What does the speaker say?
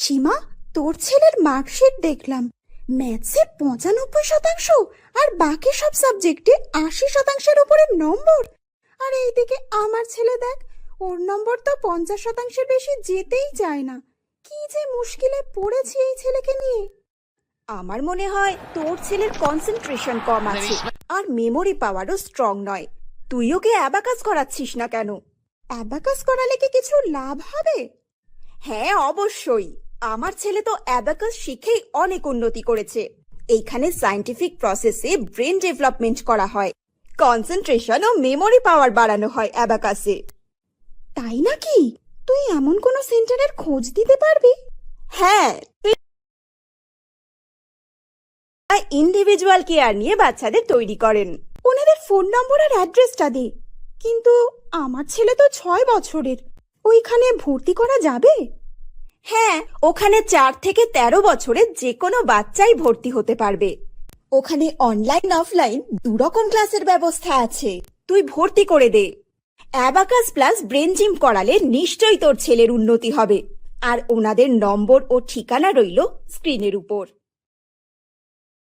সীমা, তোর ছেলের মার্কশিট দেখলাম। ম্যাথসে 95% আর বাকি সব সাবজেক্টে 80%-এর উপরে নম্বর। আর এইদিকে আমার ছেলে দেখ, ওর নম্বর তো 50%-এর বেশি যেতেই চায় না। কি যে মুশকিলে পড়েছি এই ছেলেকে নিয়ে। আমার মনে হয় তোর ছেলের কনসেন্ট্রেশন কম আছে আর মেমোরি পাওয়ারও স্ট্রং নয়। তুই ওকে অ্যাবাকাস করাচ্ছিস না কেন? অ্যাবাকাস করালে কি কিছু লাভ হবে? হ্যাঁ, অবশ্যই। আমার ছেলে তো অ্যাবাকাস শিখেই অনেক উন্নতি করেছে। এইখানে সায়েন্টিফিক প্রসেসে ব্রেন ডেভেলপমেন্ট করা হয়, কনসেন্ট্রেশন ও মেমোরি পাওয়ার বাড়ানো হয় অ্যাবাকাসে। তাই নাকি? তুই এমন কোনো সেন্টারের খোঁজ দিতে পারবি? হ্যাঁ, তুই ইন্ডিভিজুয়াল কেয়ার নিয়ে বাচ্চাদের তৈরি করেন। ওনাদের ফোন নম্বর আর অ্যাড্রেসটা দে। কিন্তু আমার ছেলে তো 6 বছরের, ওইখানে ভর্তি করা যাবে? হ্যাঁ, ওখানে 4 থেকে 13 বছরের যে কোনো বাচ্চাই ভর্তি হতে পারবে। ওখানে অনলাইন অফলাইন দুরকম ক্লাসের ব্যবস্থা আছে। তুই ভর্তি করে দে। অ্যাবাকাস প্লাস ব্রেন জিম করালে নিশ্চয়ই তোর ছেলের উন্নতি হবে। আর ওনাদের নম্বর ও ঠিকানা রইল স্ক্রিনের উপর।